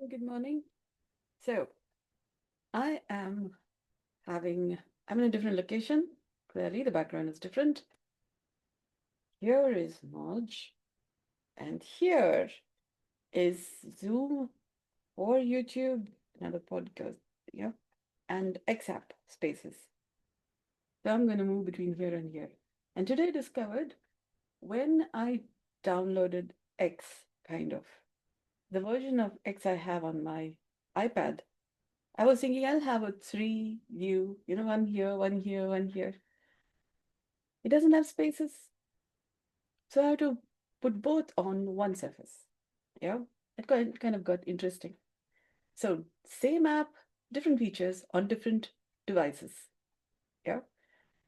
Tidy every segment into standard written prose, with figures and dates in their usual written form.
Good morning. So, I am I'm in a different location. Clearly, the background is different. Here is Moj, and here is Zoom or YouTube, another podcast, yeah, and XApp spaces. So, I'm going to move between here and here. And today I discovered when I downloaded X, kind of, the version of X I have on my iPad. I was thinking I'll have a three view, one here, one here, one here. It doesn't have spaces. So I have to put both on one surface. Yeah, it kind of got interesting. So same app, different features on different devices. Yeah.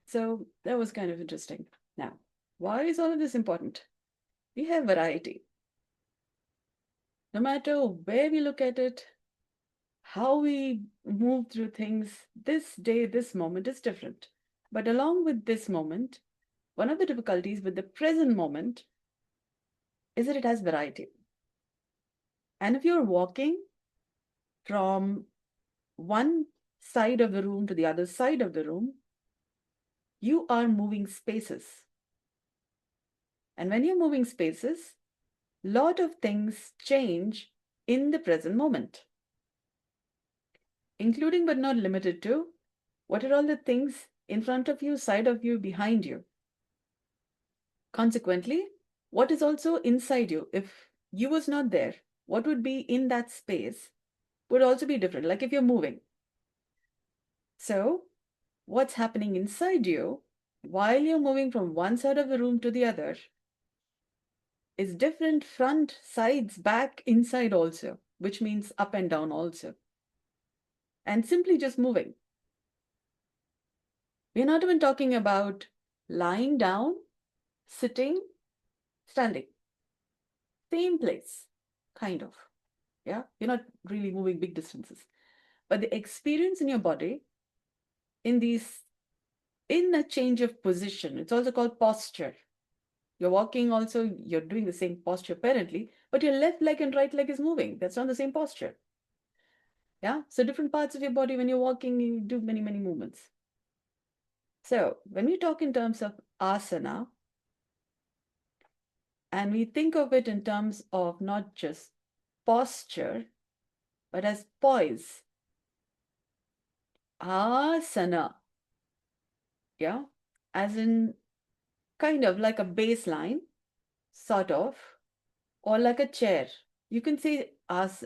So that was kind of interesting. Now, why is all of this important? We have variety. No matter where we look at it, how we move through things, this day, this moment is different. But along with this moment, one of the difficulties with the present moment is that it has variety. And if you're walking from one side of the room to the other side of the room, you are moving spaces. And when you're moving spaces, lot of things change in the present moment, including but not limited to what are all the things in front of you, side of you, behind you. Consequently, what is also inside you? If you was not there, what would be in that space would also be different. Like if you're moving. So, what's happening inside you while you're moving from one side of the room to the other is different front, sides, back, inside also, which means up and down also. And simply just moving. We're not even talking about lying down, sitting, standing. Same place, kind of. Yeah, you're not really moving big distances. But the experience in your body in these in a change of position, it's also called posture. You're walking also, you're doing the same posture apparently, but your left leg and right leg is moving. That's not the same posture. Yeah. So different parts of your body, when you're walking, you do many, many movements. So when we talk in terms of asana, and we think of it in terms of not just posture, but as poise, asana, yeah, as in kind of like a baseline, sort of, or like a chair. You can say as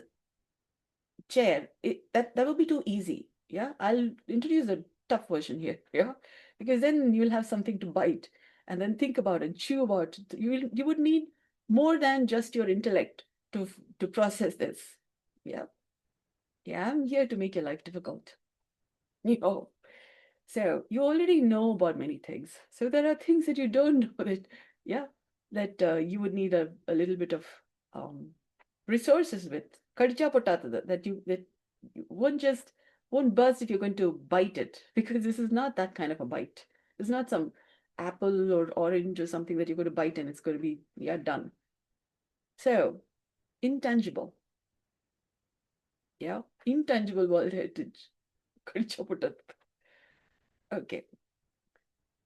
chair. That will be too easy. Yeah, I'll introduce a tough version here. Yeah, because then you'll have something to bite and then think about and chew about. You would need more than just your intellect to process this. Yeah, yeah, I'm here to make your life difficult. You know, so you already know about many things. So there are things that you don't know that, yeah, that you would need a little bit of um, resources with. Kadija potata that you won't burst if you're going to bite it because this is not that kind of a bite. It's not some apple or orange or something that you're going to bite and it's going to be yeah done. So intangible, yeah, intangible world heritage. Kadija potata. Okay,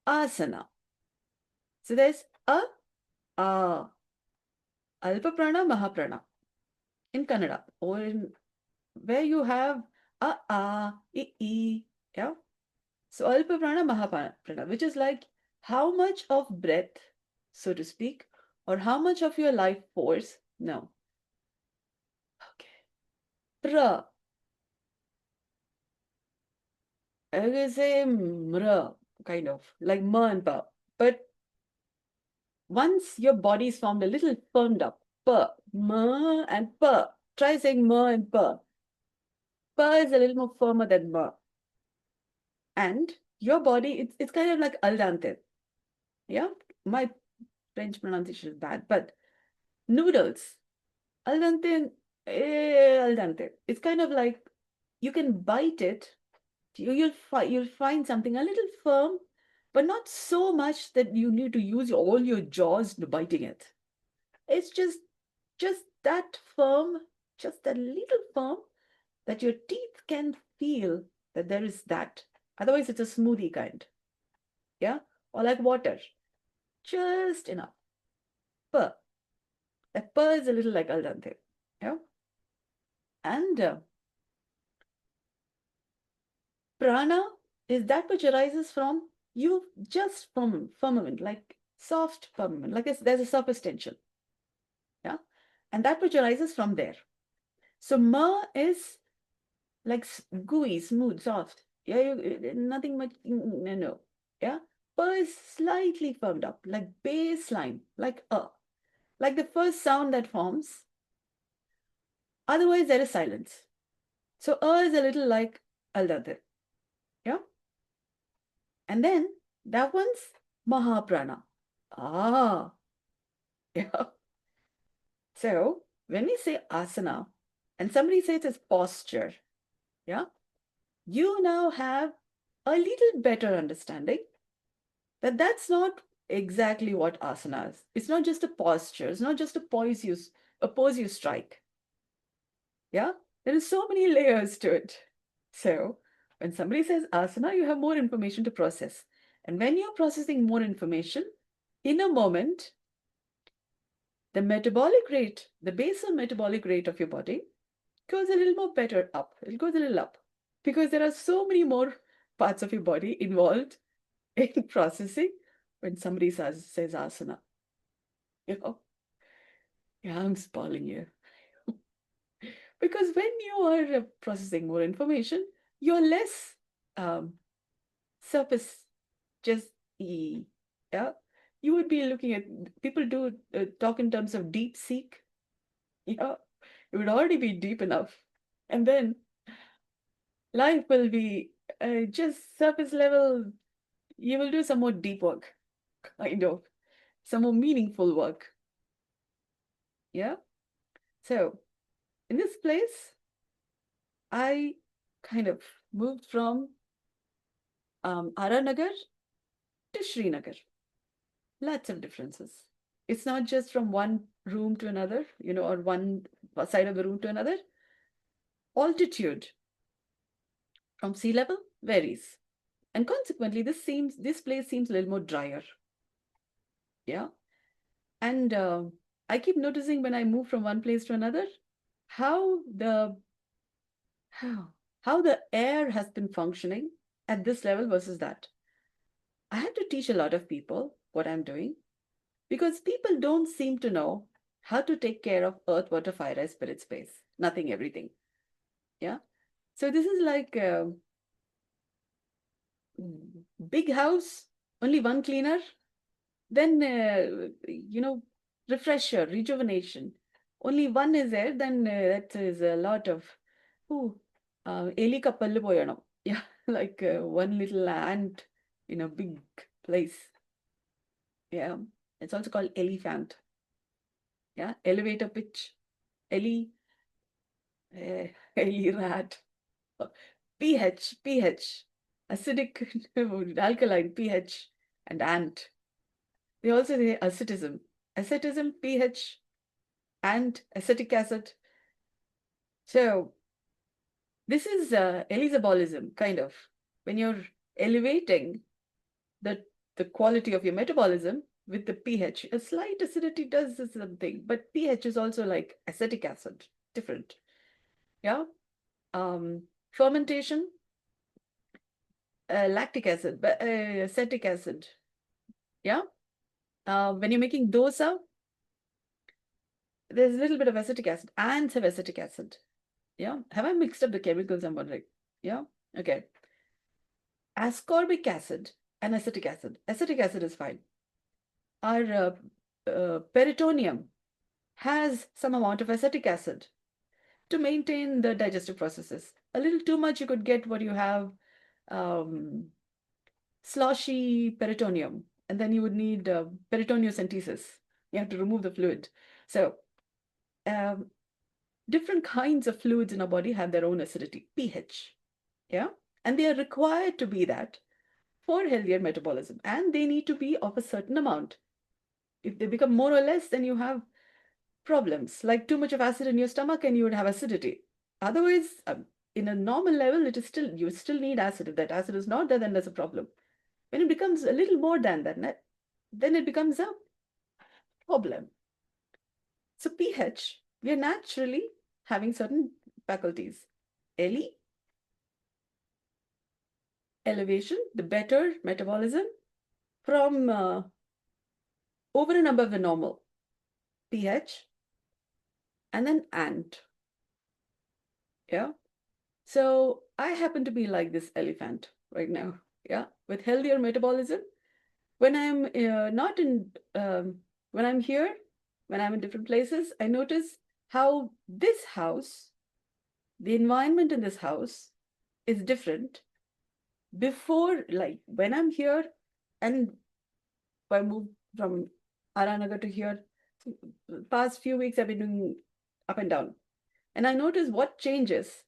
asana. So there's a Alpaprana, Mahaprana in Kannada, or in where you have I, yeah. So Alpaprana, Mahaprana, which is like how much of breath, so to speak, or how much of your life force. No. Okay. Pra. I would say mra, kind of like ma and pa. But once your body is formed a little firmed up, pa, ma and pa. Try saying ma and pa. Pa is a little more firmer than ma. And your body, it's kind of like al dente. Yeah, my French pronunciation is bad, but noodles, al dente, al dente. It's kind of like you can bite it. You'll find something a little firm, but not so much that you need to use all your jaws to biting it. It's just that firm, just a little firm that your teeth can feel that there is that. Otherwise, it's a smoothie kind. Yeah. Or like water. Just enough. Purr. That purr is a little like al dente. Yeah. And prana is that which arises from you just firmament, like soft firmament, like there's a surface tension. Yeah. And that which arises from there. So ma is like gooey, smooth, soft. Yeah, nothing much, no. Yeah. Pa is slightly firmed up, like baseline, like like the first sound that forms. Otherwise, there is silence. So is a little like aldade. Yeah. And then that one's Mahaprana. Ah, yeah. So when we say asana and somebody says it's posture, yeah, you now have a little better understanding that that's not exactly what asana is. It's not just a posture. It's not just a pose you strike. Yeah, there are so many layers to it. So when somebody says asana, you have more information to process. And when you're processing more information, in a moment, the metabolic rate, the basal metabolic rate of your body goes a little more better up. It goes a little up because there are so many more parts of your body involved in processing when somebody says asana. You know, yeah, I'm spoiling you. Because when you are processing more information, you're less um, surface just yeah. You would be looking at people do talk in terms of deep seek. Yeah, it would already be deep enough, and then life will be just surface level. You will do some more deep work, kind of some more meaningful work. Yeah. So in this place, I kind of moved from Aranagar to Srinagar. Lots of differences. It's not just from one room to another, or one side of the room to another. Altitude from sea level varies. And consequently, this place seems a little more drier. Yeah. And I keep noticing when I move from one place to another, how the how the air has been functioning at this level versus that. I had to teach a lot of people what I'm doing because people don't seem to know how to take care of earth, water, fire, air, spirit, space. Nothing, everything. Yeah. So this is like a big house, only one cleaner, then, refresher, rejuvenation. Only one is there, then that is a lot of, ooh, Eli kappallu poyanam. Yeah, like one little ant in a big place. Yeah, it's also called elephant. Yeah, elevator pitch. Eli, Eli rat. pH, acidic, alkaline, pH, and ant. They also say asceticism. Asceticism, pH, and acetic acid. So this is elisabolism, kind of. When you're elevating the the quality of your metabolism with the pH, a slight acidity does something, but pH is also like acetic acid, different. Yeah. Fermentation, lactic acid, but acetic acid. Yeah. When you're making dosa, there's a little bit of acetic acid. Ants have acetic acid. Yeah. Have I mixed up the chemicals? I'm wondering. Yeah. Okay. Ascorbic acid and acetic acid. Acetic acid is fine. Our peritoneum has some amount of acetic acid to maintain the digestive processes. A little too much, you could get what you have sloshy peritoneum, and then you would need peritoniosynthesis. You have to remove the fluid. So, um, different kinds of fluids in our body have their own acidity, pH. Yeah. And they are required to be that for healthier metabolism. And they need to be of a certain amount. If they become more or less, then you have problems, like too much of acid in your stomach and you would have acidity. Otherwise, in a normal level, it is still, you still need acid. If that acid is not there, then there's a problem. When it becomes a little more than that, then it becomes a problem. So pH, we are naturally having certain faculties. LE, elevation, the better metabolism from over and above the normal. pH, and then ANT. Yeah. So I happen to be like this elephant right now. Yeah. With healthier metabolism. When I'm not in, when I'm here, when I'm in different places, I notice how this house, the environment in this house is different before, like when I'm here and I moved from Aranagar to here, past few weeks I've been doing up and down. And I notice what changes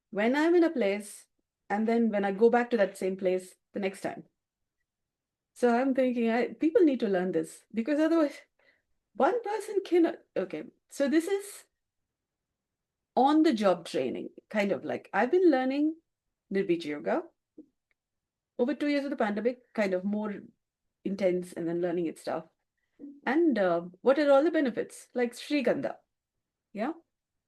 when I'm in a place and then when I go back to that same place the next time. So I'm thinking people need to learn this because otherwise one person cannot. Okay, so this is on the job training, kind of like I've been learning Nirbeeja Yoga over 2 years of the pandemic, kind of more intense and then learning it stuff. And what are all the benefits? Like Shrigandha, yeah,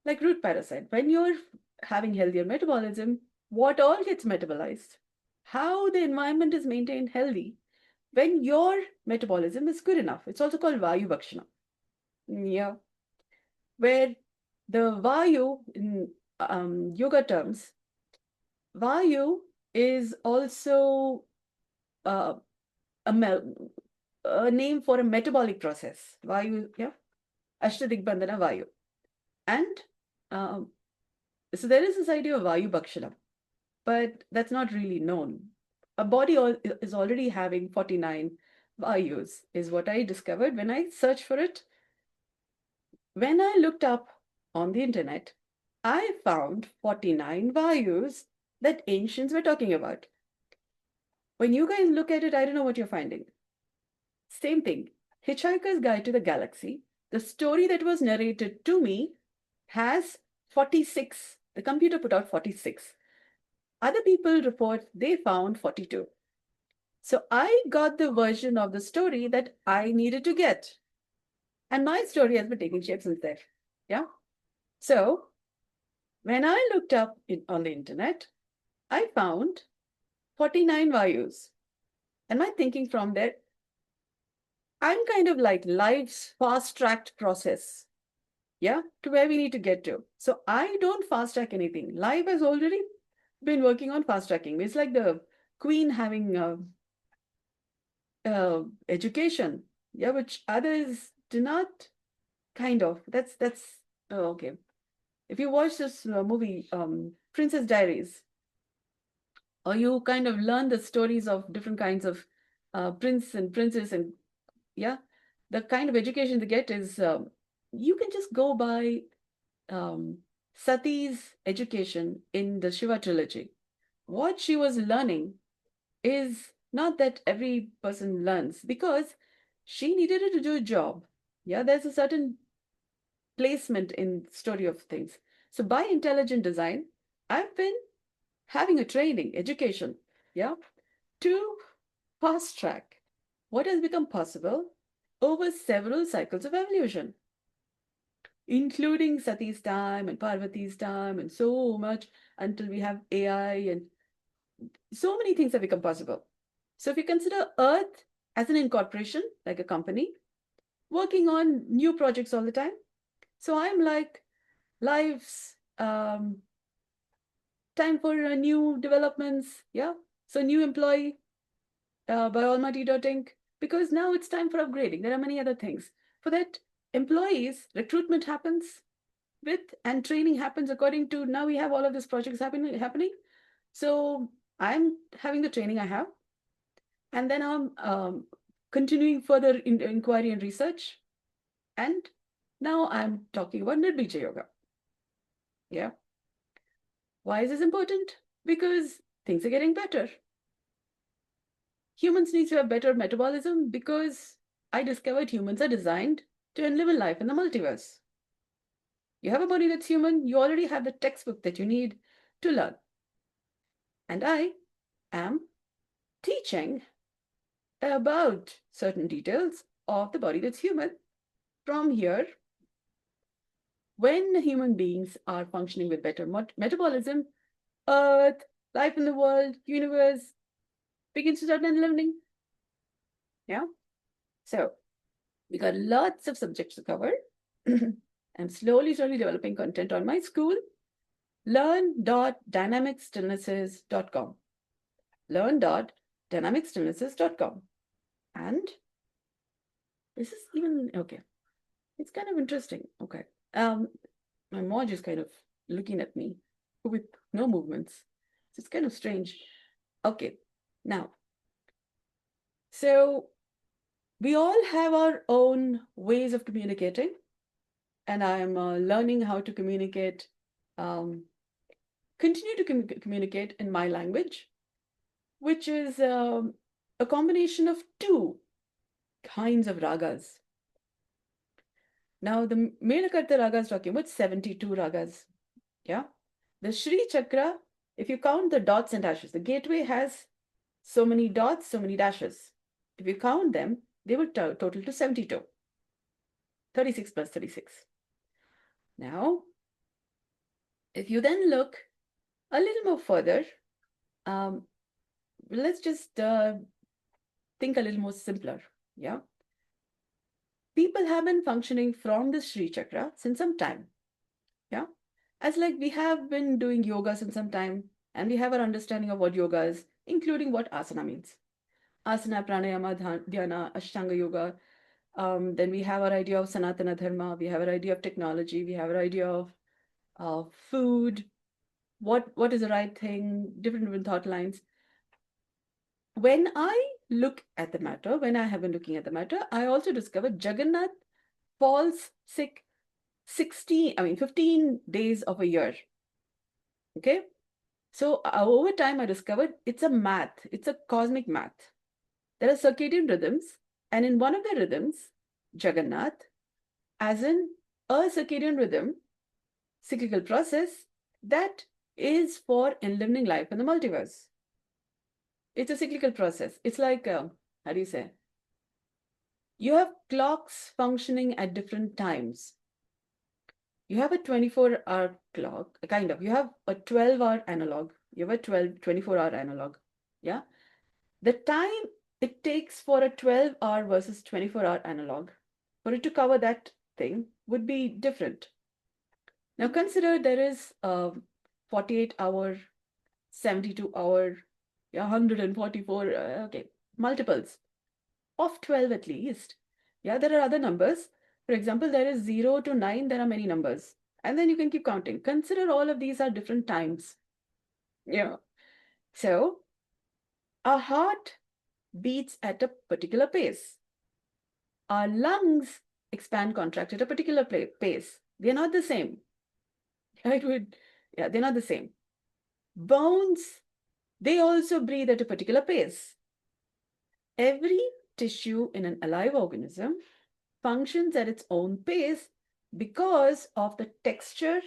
like root parasite. When you're having healthier metabolism, what all gets metabolized? How the environment is maintained healthy when your metabolism is good enough. It's also called Vayu Bhakshana. Yeah, where the Vayu in yoga terms, Vayu is also uh, a name for a metabolic process. Vayu, yeah, Ashtadigbandhana Vayu. And um, so there is this idea of Vayu Bhakshana, but that's not really known. A body is already having 49 Vayus, is what I discovered when I searched for it. When I looked up on the internet, I found 49 Vayus that ancients were talking about. When you guys look at it, I don't know what you're finding. Same thing. Hitchhiker's Guide to the Galaxy, the story that was narrated to me has 46. The computer put out 46. Other people report they found 42. So I got the version of the story that I needed to get. And my story has been taking shape since then. Yeah. So when I looked up on the internet, I found 49 Vayus. And my thinking from there, I'm kind of like life's fast-tracked process, yeah, to where we need to get to. So I don't fast-track anything. Life has already been working on fast-tracking. It's like the queen having education, yeah, which others do not kind of. That's oh, okay. If you watch this movie, Princess Diaries, or you kind of learn the stories of different kinds of prince and princess, and yeah, the kind of education they get is you can just go by Sati's education in the Shiva trilogy. What she was learning is not that every person learns because she needed to do a job. Yeah, there's a certain placement in story of things. So by intelligent design, I've been having a training, education, yeah, to fast track what has become possible over several cycles of evolution, including Sati's time and Parvati's time and so much until we have AI and so many things have become possible. So if you consider Earth as an incorporation, like a company, working on new projects all the time. So I'm like life's time for new developments. Yeah. So new employee by Almighty.inc, because now it's time for upgrading. There are many other things. For that, employees, recruitment happens with and training happens according to now we have all of these projects happening. So I'm having the training I have. And then I'm continuing further inquiry and research. And now I'm talking about Nirbeeja Yoga. Yeah. Why is this important? Because things are getting better. Humans need to have better metabolism because I discovered humans are designed to live a life in the multiverse. You have a body that's human, you already have the textbook that you need to learn. And I am teaching about certain details of the body that's human from here. When human beings are functioning with better metabolism, Earth, life in the world, universe begins to start unlearning. Yeah. So we got lots of subjects to cover. I'm slowly developing content on my school, learn.dynamicstillnesses.com. Learn.dynamicstillnesses.com. And this is even okay. It's kind of interesting. Okay. My Moj is kind of looking at me with no movements. So it's kind of strange. Okay. Now, so we all have our own ways of communicating, and I'm learning how to communicate, continue to communicate in my language, which is a combination of two kinds of ragas. Now, the Melakarta raga is talking about 72 ragas. Yeah. The Shri Chakra, if you count the dots and dashes, the gateway has so many dots, so many dashes. If you count them, they would total to 72. 36 plus 36. Now, if you then look a little more further, let's just think a little more simpler. Yeah. People have been functioning from the Shri Chakra since some time. Yeah. As like we have been doing yoga since some time, and we have our understanding of what yoga is, including what asana means. Asana, pranayama, dhyana, ashtanga yoga. Then we have our idea of sanatana dharma. We have our idea of technology. We have our idea of food. What is the right thing? Different thought lines. When I look at the matter, when I have been looking at the matter, I also discovered Jagannath falls sick 15 days of a year. Okay. So over time, I discovered it's a math. It's a cosmic math. There are circadian rhythms, and in one of the rhythms, Jagannath, as in a circadian rhythm, cyclical process that is for enlivening life in the multiverse. It's a cyclical process. It's like, how do you say? You have clocks functioning at different times. You have a 24-hour clock, kind of. You have a 12-hour analog. You have a 24-hour analog. Yeah. The time it takes for a 12-hour versus 24-hour analog, for it to cover that thing, would be different. Now consider there is a 48-hour, 72-hour, 144, okay, multiples of 12 at least. Yeah, there are other numbers. For example, there is 0 to 9, there are many numbers. And then you can keep counting. Consider all of these are different times. Yeah. So, our heart beats at a particular pace. Our lungs expand, contract at a particular pace. They're not the same. They're not the same. Bones, they also breathe at a particular pace. Every tissue in an alive organism functions at its own pace because of the texture,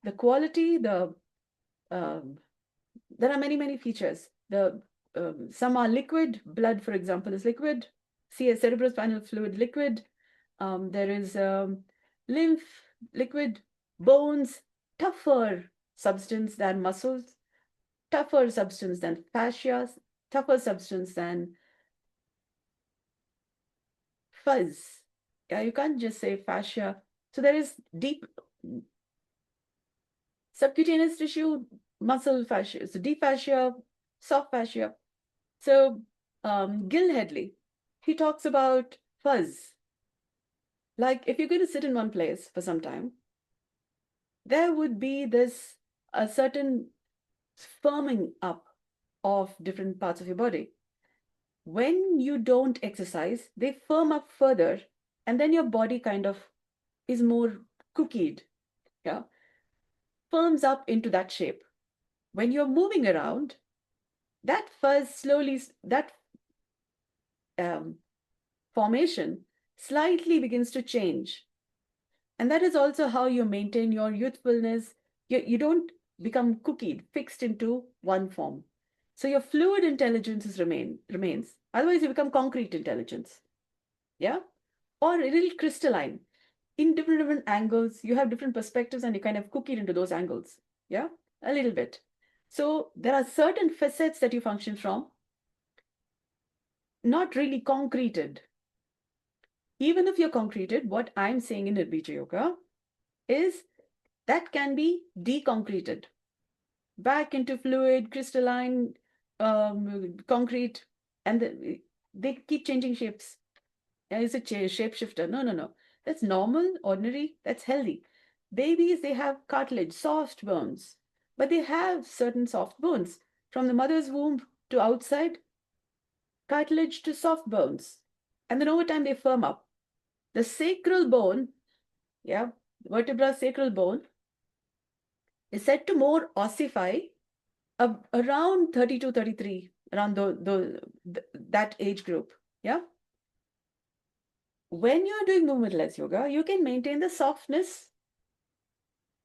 the quality, there are many features. Some are liquid. Blood, for example, is liquid. Cerebrospinal fluid, liquid. There is lymph, liquid. Bones, tougher substance than muscles, tougher substance than fascia, tougher substance than fuzz. Yeah, you can't just say fascia. So there is deep subcutaneous tissue, muscle fascia, so deep fascia, soft fascia. So Gil Headley, he talks about fuzz. Like if you're going to sit in one place for some time, there would be a certain firming up of different parts of your body. When you don't exercise, they firm up further, and then your body kind of is more cookied, yeah, firms up into that shape. When you're moving around, that fuzz slowly, that formation slightly begins to change. And that is also how you maintain your youthfulness. You don't become cookied, fixed into one form. So your fluid intelligence remains. Otherwise, you become concrete intelligence. Yeah? Or a little crystalline. In different angles, you have different perspectives and you kind of cookied into those angles. Yeah? A little bit. So there are certain facets that you function from, not really concreted. Even if you're concreted, what I'm saying in Nirbeeja Yoga is that can be deconcreted back into fluid, crystalline, concrete, and they keep changing shapes. Yeah, it's a shapeshifter. No, no, no. That's normal, ordinary, that's healthy. Babies, they have cartilage, soft bones, but they have certain soft bones. From the mother's womb to outside, cartilage to soft bones. And then over time, they firm up. The sacral bone, yeah, vertebra sacral bone, is said to more ossify around 32, 33, around that age group. Yeah. When you're doing movementless yoga, you can maintain the softness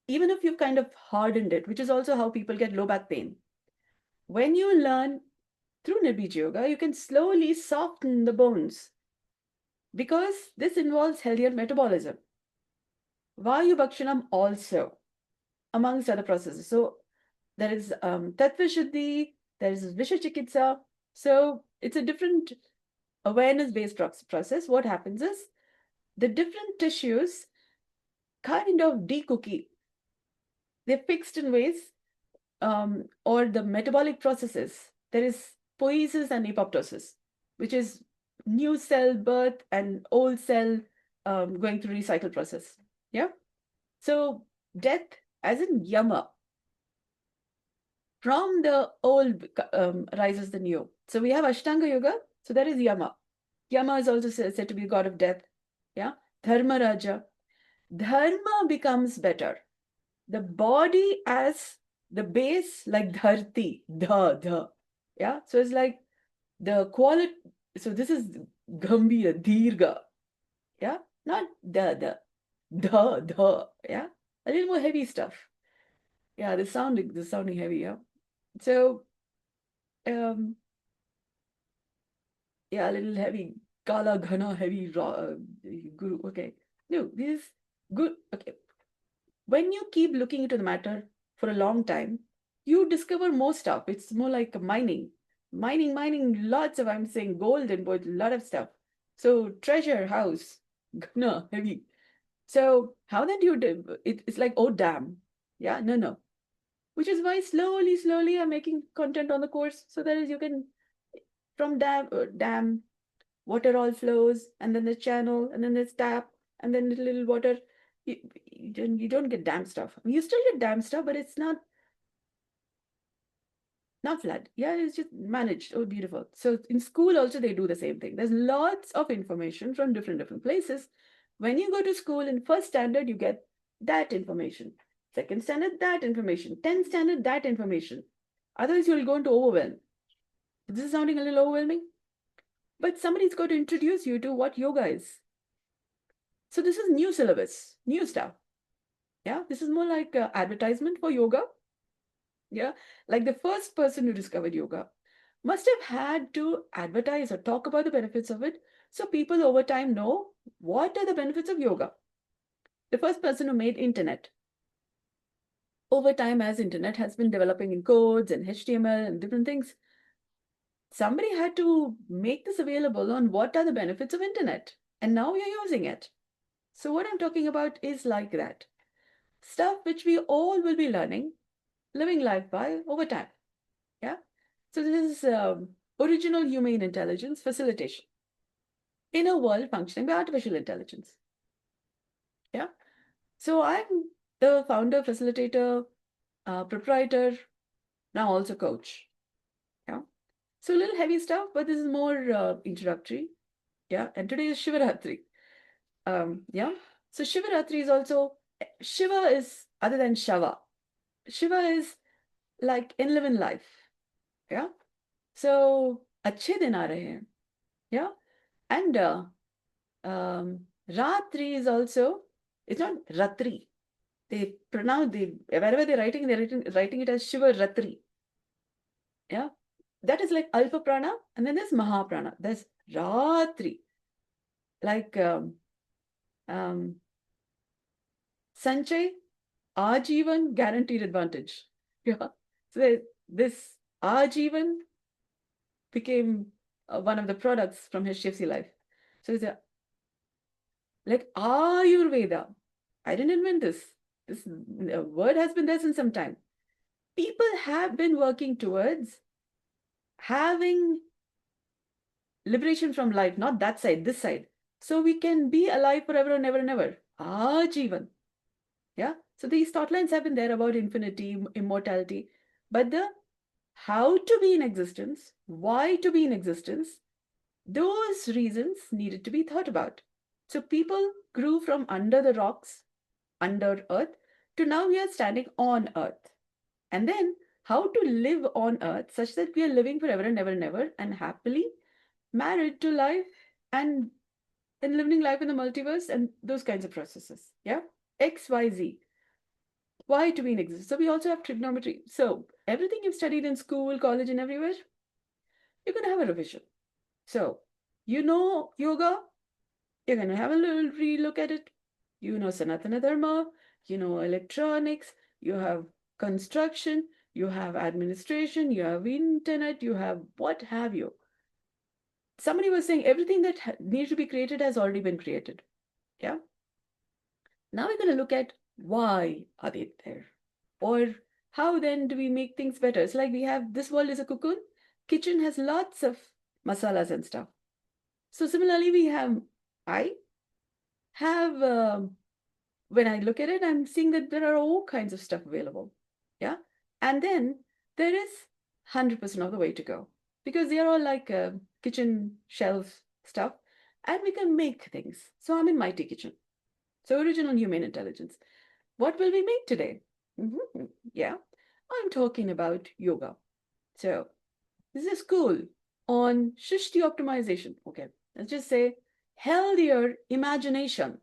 even if you've kind of hardened it, which is also how people get low back pain. When you learn through Nirbeeja Yoga, you can slowly soften the bones because this involves healthier metabolism. Vayu Bhakshanam also, amongst other processes. So there is Tattva Shuddhi, there is Vishachikitsa. So it's a different awareness-based process. What happens is the different tissues kind of decookie. They're fixed in ways, or the metabolic processes. There is poiesis and apoptosis, which is new cell birth and old cell going through recycle process. Yeah. So death, as in yama, from the old rises the new. So we have Ashtanga Yoga. So that is Yama. Yama is also said to be the god of death. Yeah. Dharma Raja. Dharma becomes better. The body as the base, like dharti, the. Yeah. So it's like the quality. So this is Gambhira, Dirga. Yeah. Not the. Yeah. A little more heavy stuff. Yeah. The sounding heavy. Yeah. So, um, yeah, a little heavy, kala ghana, heavy, raw, guru. Okay. No, this is good. Okay. When you keep looking into the matter for a long time, you discover more stuff. It's more like mining, mining, lots of, I'm saying gold and a lot of stuff. So treasure house, ghana, heavy. So how then do you do it? It's like, oh, damn. Yeah, no. Which is why slowly, I'm making content on the course so that is you can, from dam, water all flows, and then the channel, and then there's tap, and then little water. You don't get dam stuff. You still get dam stuff, but it's not flood. Yeah, it's just managed. Oh, beautiful. So in school also they do the same thing. There's lots of information from different places. When you go to school in first standard, you get that information. Second standard, that information. 10th standard, that information. Otherwise, you'll go into overwhelm. This is sounding a little overwhelming, but somebody's got to introduce you to what yoga is. So this is new syllabus, new stuff. Yeah, this is more like advertisement for yoga. Yeah, like the first person who discovered yoga must have had to advertise or talk about the benefits of it so people over time know what are the benefits of yoga. The first person who made internet. Over time, as internet has been developing in codes and HTML and different things, somebody had to make this available on what are the benefits of internet. And now we are using it. So what I'm talking about is like that. Stuff which we all will be learning, living life by over time. Yeah. So this is original human intelligence facilitation in a world functioning by artificial intelligence. Yeah. So I'm the founder, facilitator, proprietor, now also coach. Yeah. So a little heavy stuff, but this is more introductory. Yeah. And today is Shivaratri. Yeah. So Shivaratri is also, Shiva is other than Shava. Shiva is like in living life. Yeah. So अच्छे दिन आ रहे हैं. Yeah. And Ratri is also, it's not Ratri. They pronounce, wherever they're writing it as Shiva Ratri. Yeah. That is like Alpa Prana, and then there's Mahaprana. There's Ratri. Like um, Sanchay, Ajivan guaranteed advantage. Yeah. So this Ajivan became one of the products from HDFC Life. So it's like Ayurveda. I didn't invent this. This word has been there since some time. People have been working towards having liberation from life, not that side, this side. So we can be alive forever and ever and ever. Ajivan. Yeah. So these thought lines have been there about infinity, immortality. But the how to be in existence, why to be in existence, those reasons needed to be thought about. So people grew from under the rocks, under earth, to now we are standing on earth. And then how to live on earth such that we are living forever and ever and happily married to life and living life in the multiverse and those kinds of processes. Yeah. XYZ. Why to be in existence? So we also have trigonometry. So everything you've studied in school, college, and everywhere, you're going to have a revision. So you know yoga, you're going to have a little relook at it. You know Sanatana Dharma, you know electronics, you have construction, you have administration, you have internet, you have what have you. Somebody was saying everything that needs to be created has already been created. Yeah. Now we're going to look at why are they there? Or how then do we make things better? It's like we have this world is a cocoon, kitchen has lots of masalas and stuff. So similarly, I have, when I look at it, I'm seeing that there are all kinds of stuff available. Yeah. And then there is 100% of the way to go because they are all like kitchen shelf stuff and we can make things. So I'm in Mighty Kitchen. So original human intelligence. What will we make today? Yeah, I'm talking about yoga. So this is a school on Shishti optimization. Okay, let's just say healthier imagination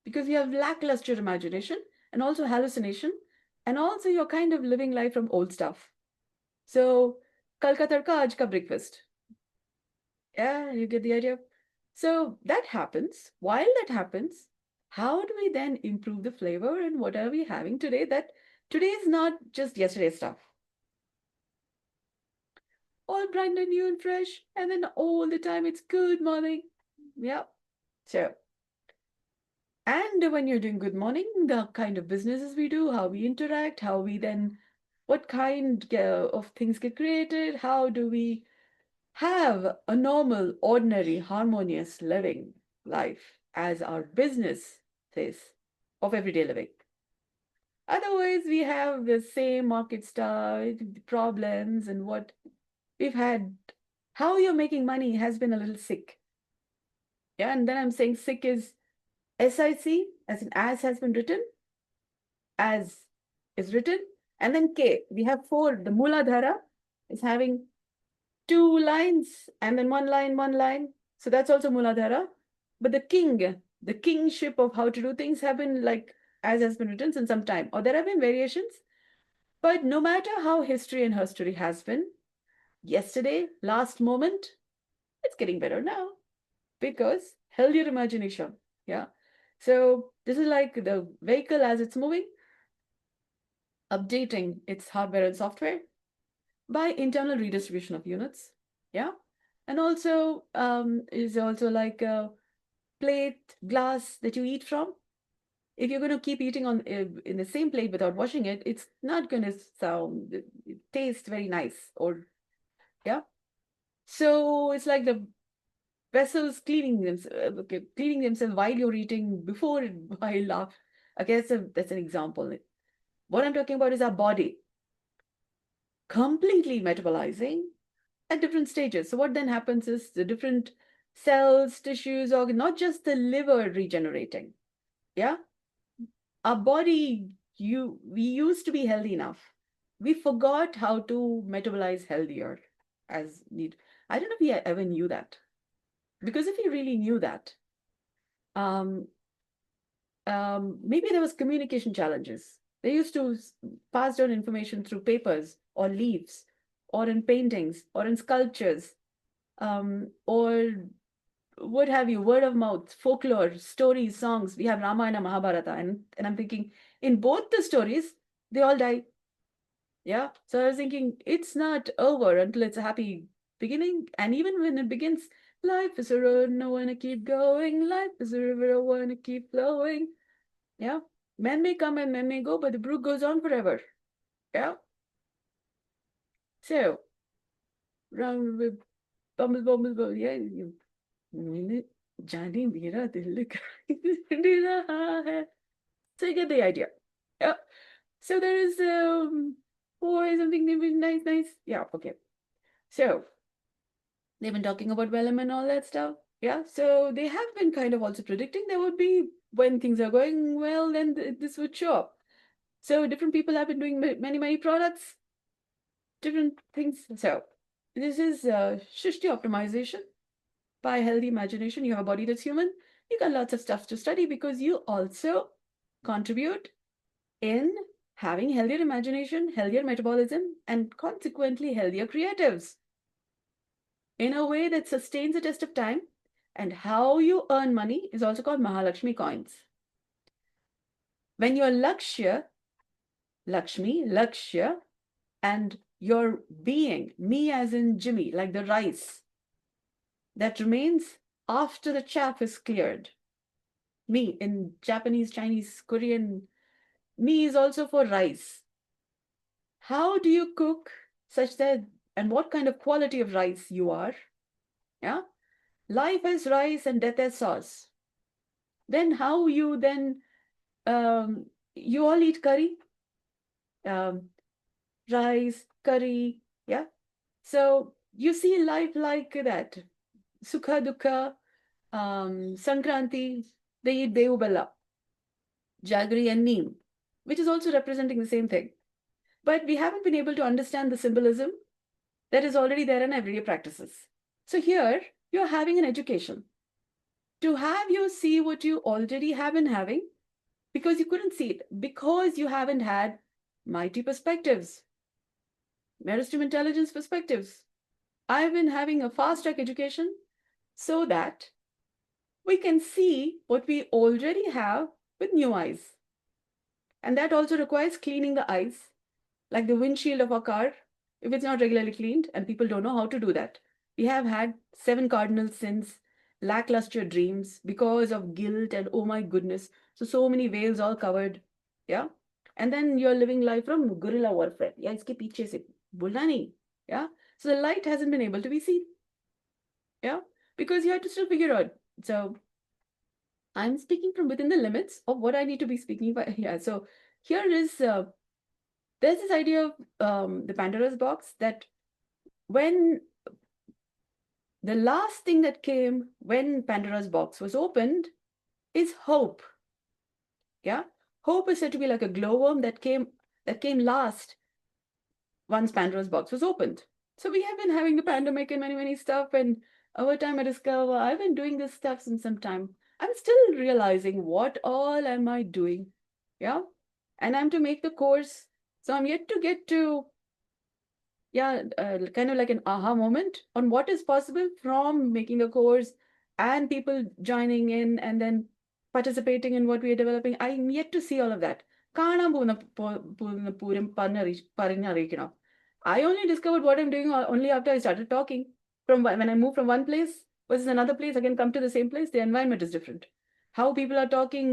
because you have lackluster imagination and also hallucination and also you're kind of living life from old stuff. So Kalka Tarka Aaj Ka breakfast. Yeah, you get the idea. So that happens. While that happens, how do we then improve the flavor and what are we having today that today is not just yesterday's stuff? All bright and new and fresh, and then all the time it's good morning. Yeah. So, and when you're doing good morning, the kind of businesses we do, how we interact, how we then, what kind of things get created, how do we have a normal, ordinary, harmonious living life as our business says of everyday living. Otherwise, we have the same market stuff, problems, and what we've had. How you're making money has been a little sick. Yeah, and then I'm saying sick is SIC, as in as has been written, as is written, and then K. We have four. The Muladhara is having two lines and then one line, one line. So that's also Muladhara. But the kingship of how to do things have been like as has been written since some time. Or there have been variations. But no matter how history and herstory has been, yesterday, last moment, it's getting better now because healthier imagination. Yeah. So this is like the vehicle as it's moving, updating its hardware and software by internal redistribution of units. Yeah. And also is also like a plate, glass that you eat from. If you're going to keep eating on in the same plate without washing it, it's not going to taste very nice or yeah. So it's like the vessels cleaning themselves while you're eating, before while okay, that's an example. What I'm talking about is our body completely metabolizing at different stages. So what then happens is the different cells, tissues, organ, not just the liver regenerating. Yeah, our body, we used to be healthy enough. We forgot how to metabolize healthier as need. I don't know if we ever knew that. Because if you really knew that, Um, Maybe there was communication challenges. They used to pass down information through papers or leaves or in paintings or in sculptures, or what have you, word of mouth, folklore, stories, songs. We have Ramayana, Mahabharata, and I'm thinking in both the stories, they all die. Yeah. So I was thinking it's not over until it's a happy beginning. And even when it begins, life is a road, I wanna keep going. Life is a river, I wanna keep flowing. Yeah. Men may come and men may go, but the brook goes on forever. Yeah. So, round with bumble, bumble, bumble. Yeah. मैंने जाने मेरा दिल कर रहा है. So you get the idea. Yeah. So there is boy something nice, nice. Yeah. Okay. So they've been talking about Vellum and all that stuff. Yeah. So they have been kind of also predicting there would be when things are going well, then this would show up. So different people have been doing many, many products, different things. So this is Shrishti optimization by healthy imagination. You have a body that's human. You got lots of stuff to study because you also contribute in having healthier imagination, healthier metabolism, and consequently healthier creatives in a way that sustains the test of time. And how you earn money is also called Mahalakshmi coins. When your Lakshya, Lakshmi, Lakshya, and your being, me as in Jimmy, like the rice, that remains after the chaff is cleared. Me in Japanese, Chinese, Korean, me is also for rice. How do you cook such that, and what kind of quality of rice you are? Yeah. Life as rice and death as sauce. Then how you then, you all eat curry, um, rice, curry. Yeah. So you see life like that. Sukha Dukha, Sankranti, they eat Devu Bella, Jaggery and Neem, which is also representing the same thing. But we haven't been able to understand the symbolism that is already there in everyday practices. So here, you're having an education to have you see what you already have been having because you couldn't see it, because you haven't had mighty perspectives, meristem intelligence perspectives. I've been having a fast track education so that we can see what we already have with new eyes. And that also requires cleaning the eyes, like the windshield of a car, if it's not regularly cleaned, and people don't know how to do that. We have had 7 cardinal sins, lackluster dreams because of guilt and oh my goodness. So many veils all covered. Yeah. And then you're living life from guerrilla warfare. Yeah, iske piche se bolna nahi. Yeah. So the light hasn't been able to be seen. Yeah. Because you had to still figure out. So I'm speaking from within the limits of what I need to be speaking about. Yeah. So here is there's this idea of the Pandora's box that when the last thing that came when Pandora's box was opened is hope. Yeah, hope is said to be like a glowworm that came last once Pandora's box was opened. So we have been having the pandemic and many stuff, and over time I discover I've been doing this stuff since some time. I'm still realizing what all am I doing. Yeah, and I'm to make the course. So I'm yet to get to yeah, kind of like an aha moment on what is possible from making the course and people joining in and then participating in what we are developing. I'm yet to see all of that. കാണാൻ പോകുന്ന Pooram പറഞ്ഞറിയിക്കണം. I only discovered what I'm doing only after I started talking. From when I moved from one place versus another place, I can come to the same place. The environment is different. How people are talking,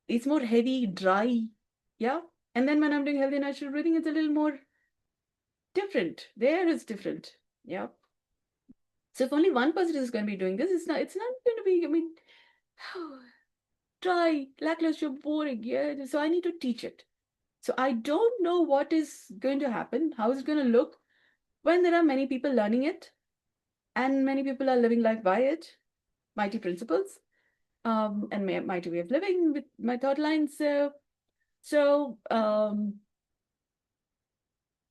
it's more heavy, dry. Yeah. And then when I'm doing healthy natural breathing, it's a little more different. There is different. Yeah. So if only one person is going to be doing this, it's not going to be, I mean, dry, lackluster, boring. Yeah. So I need to teach it. So I don't know what is going to happen, how is it going to look when there are many people learning it and many people are living life by it, mighty principles, and mighty way of living with my thought lines. So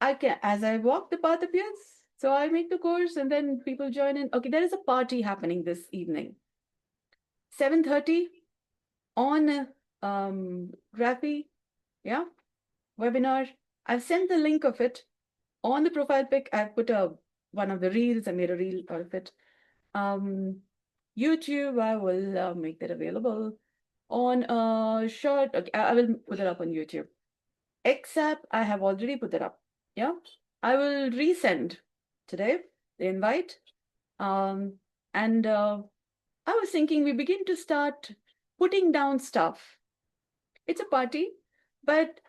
I can, as I walk, the path appears. So I make the course and then people join in. Okay, there is a party happening this evening. 7:30 on Rappi, yeah, webinar. I've sent the link of it on the profile pic. I've put one of the reels. I made a reel out of it. YouTube, I will make that available on short. Okay, I will put it up on YouTube. Except I have already put it up. Yeah, I will resend today the invite. And I was thinking we begin to start putting down stuff. It's a party, but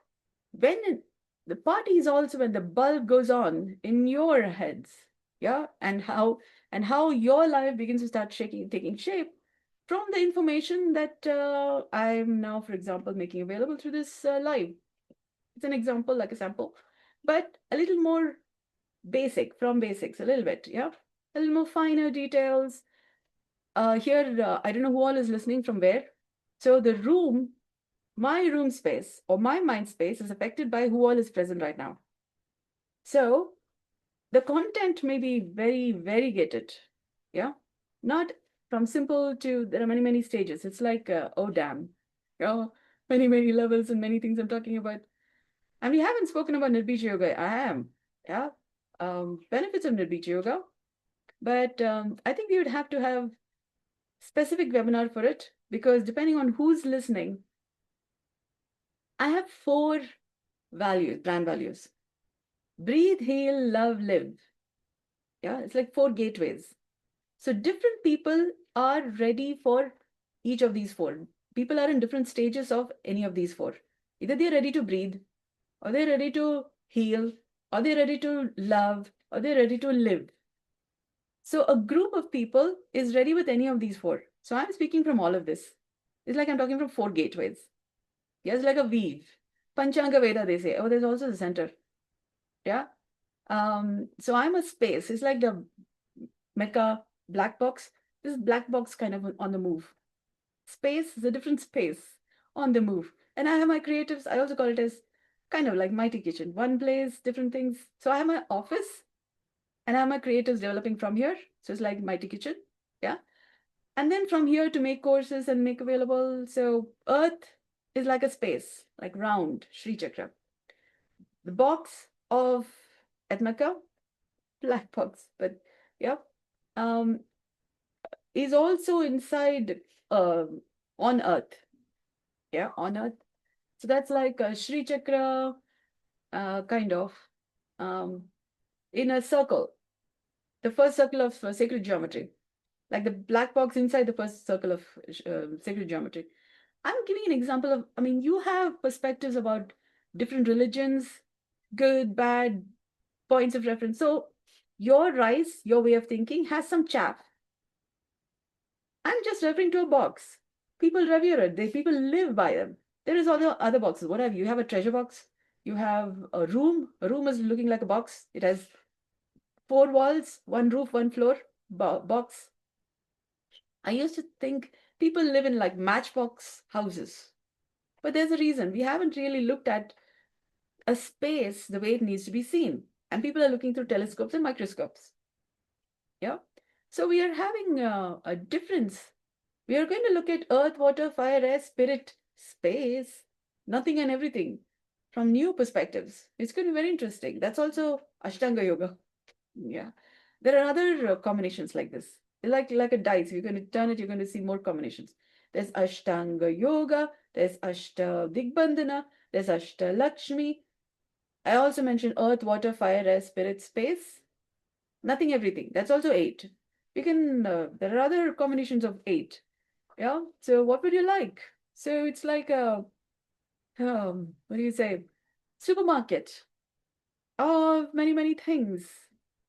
when the party is also when the bulb goes on in your heads, yeah, and how your life begins to start shaking, taking shape from the information that I'm now, for example, making available through this live. It's an example, like a sample, but a little more basic, from basics, a little bit, yeah, a little more finer details. Here, I don't know who all is listening from where. So the room, my room space or my mind space is affected by who all is present right now. So the content may be very variegated, yeah, not from simple to there are many, many stages. It's like, oh, damn, oh, many, many levels and many things I'm talking about. And we haven't spoken about Nirbeeja Yoga. Yeah, benefits of Nirbeeja Yoga. But I think we would have to have specific webinar for it because depending on who's listening, I have 4 values, brand values. Breathe, heal, love, live. Yeah, it's like 4 gateways. So different people are ready for each of these 4. People are in different stages of any of these 4. Either they're ready to breathe, or they're ready to heal, or they're ready to love, or they're ready to live. So a group of people is ready with any of these 4. So I'm speaking from all of this. It's like I'm talking from 4 gateways. Yes, like a weave. Panchanga Veda, they say. Oh, there's also the center. Yeah. So I'm a space. It's like the Mecca black box. This black box kind of on the move. Space is a different space on the move. And I have my creatives. I also call it as kind of like mighty kitchen. One place, different things. So I have my office and I have my creatives developing from here. So it's like mighty kitchen. Yeah. And then from here to make courses and make available. So Earth is like a space, like round, Sri Chakra. The box of Atmaka, black box, but yeah, is also inside on Earth. Yeah, on Earth. So that's like a Sri Chakra kind of in a circle, the first circle of sacred geometry, like the black box inside the first circle of sacred geometry. I'm giving an example of, I mean, you have perspectives about different religions, good, bad, points of reference. So your rice, your way of thinking has some chaff. I'm just referring to a box. People revere it. People live by them. There is other boxes. What have you? You have a treasure box. You have a room. A room is looking like a box. It has 4 walls, one roof, one floor, box. I used to think people live in like matchbox houses. But there's a reason. We haven't really looked at a space the way it needs to be seen. And people are looking through telescopes and microscopes. Yeah. So we are having a difference. We are going to look at earth, water, fire, air, spirit, space, nothing and everything from new perspectives. It's going to be very interesting. That's also Ashtanga Yoga. Yeah. There are other combinations like this. Like a dice. You're going to turn it, you're going to see more combinations. There's Ashtanga Yoga, there's Ashta Digbandhana, there's Ashta Lakshmi. I also mentioned earth, water, fire, air, spirit, space. Nothing, everything. That's also 8. We can, there are other combinations of 8. Yeah. So what would you like? So it's like a, what do you say? Supermarket of many, many things.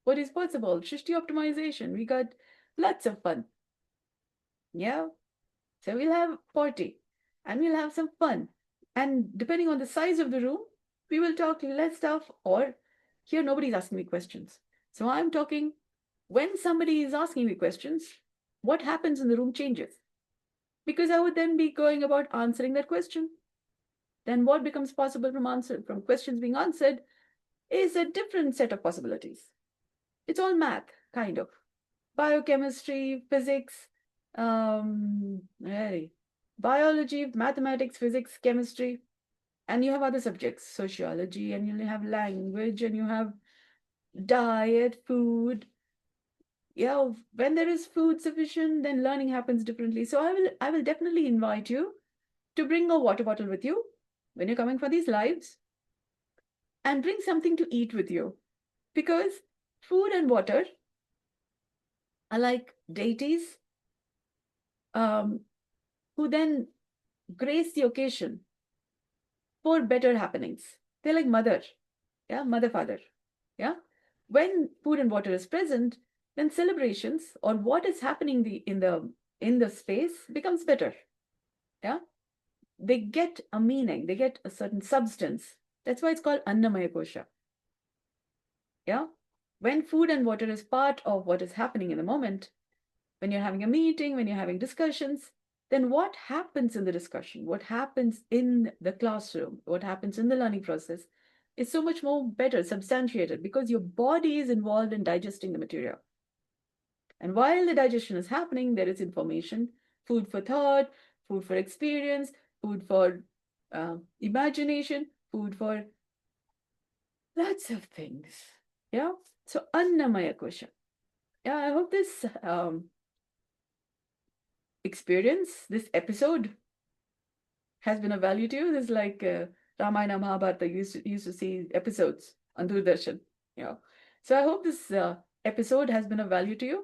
What is possible? Shishti optimization. We got lots of fun. Yeah. So we'll have party and we'll have some fun. And depending on the size of the room, we will talk less stuff or here nobody's asking me questions. So I'm talking when somebody is asking me questions, what happens in the room changes. Because I would then be going about answering that question. Then what becomes possible from questions being answered is a different set of possibilities. It's all math, kind of. Biochemistry, physics, Really. Biology, mathematics, physics, chemistry, and you have other subjects, sociology, and you have language, and you have diet, food. Yeah, when there is food sufficient, then learning happens differently. So I will definitely invite you to bring a water bottle with you when you're coming for these lives, and bring something to eat with you, because food and water are like deities, um, who then grace the occasion for better happenings. They're like mother, yeah, mother, father, yeah. When food and water is present, then celebrations or what is happening in the space becomes better, yeah. They get a meaning, they get a certain substance. That's why it's called Annamaya Kosha, yeah. When food and water is part of what is happening in the moment, when you're having a meeting, when you're having discussions, then what happens in the discussion, what happens in the classroom, what happens in the learning process is so much more better substantiated, because your body is involved in digesting the material. And while the digestion is happening, there is information, food for thought, food for experience, food for imagination, food for lots of things. Yeah. So Annamaya Kosha. Yeah, I hope this experience, this episode has been of value to you. This is like Ramayana, Mahabharata. You used to see episodes on Doordarshan. You know. So I hope this episode has been of value to you.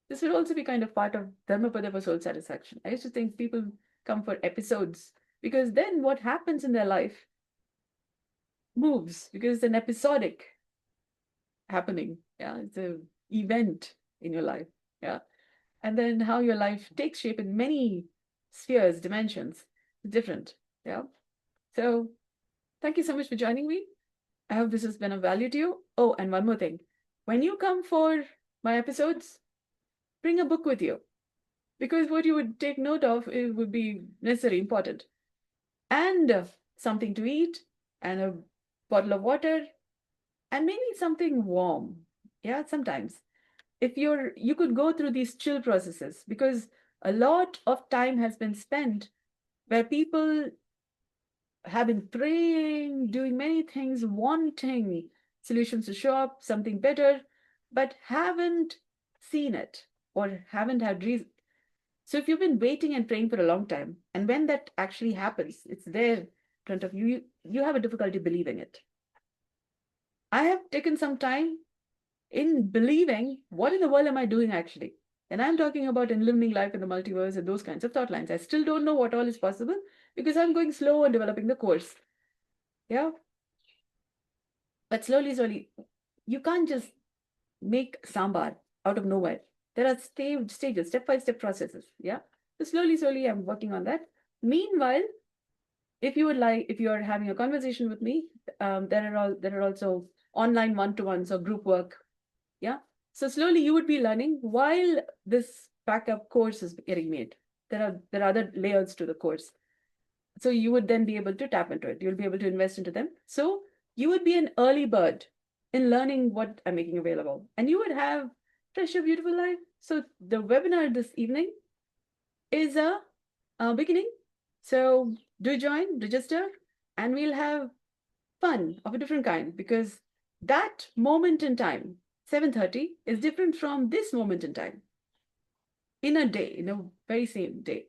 This will also be kind of part of Dharmapada for soul satisfaction. I used to think people come for episodes because then what happens in their life moves, because it's an episodic happening. Yeah, it's an event in your life. Yeah. And then how your life takes shape in many spheres, dimensions, different. Yeah. So thank you so much for joining me. I hope this has been of value to you. Oh, and one more thing. When you come for my episodes, bring a book with you, because what you would take note of, it would be necessary, important. And something to eat, and a bottle of water, and maybe something warm. Yeah, sometimes. If you could go through these chill processes, because a lot of time has been spent where people have been praying, doing many things, wanting solutions to show up, something better, but haven't seen it or haven't had reason. So if you've been waiting and praying for a long time, and when that actually happens, it's there in front of you, you have a difficulty believing it. I have taken some time in believing, what in the world am I doing actually? And I'm talking about enlivening life in the multiverse and those kinds of thought lines. I still don't know what all is possible, because I'm going slow on developing the course. Yeah. But slowly, slowly, you can't just make sambar out of nowhere. There are stages, step-by-step processes. Yeah. So slowly, slowly, I'm working on that. Meanwhile, if you would like, if you are having a conversation with me, there are also online one-to-ones or group work. Yeah. So slowly you would be learning while this backup course is getting made. There are other layers to the course. So you would then be able to tap into it. You'll be able to invest into them. So you would be an early bird in learning what I'm making available. And you would have fresh, a beautiful life. So the webinar this evening is a beginning. So do join, register, and we'll have fun of a different kind, because that moment in time, 7:30, is different from this moment in time in a day, in a very same day.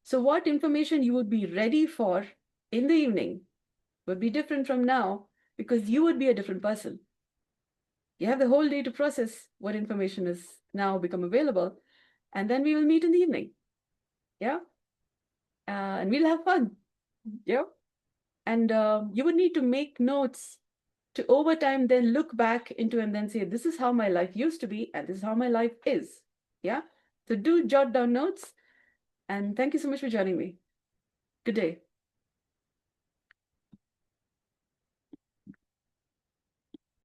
So what information you would be ready for in the evening would be different from now, because you would be a different person. You have the whole day to process what information is now become available, and then we will meet in the evening. Yeah. And we'll have fun. Yeah. And you would need to make notes to over time then look back into and then say, this is how my life used to be, and this is how my life is. Yeah. So do jot down notes. And thank you so much for joining me. Good day.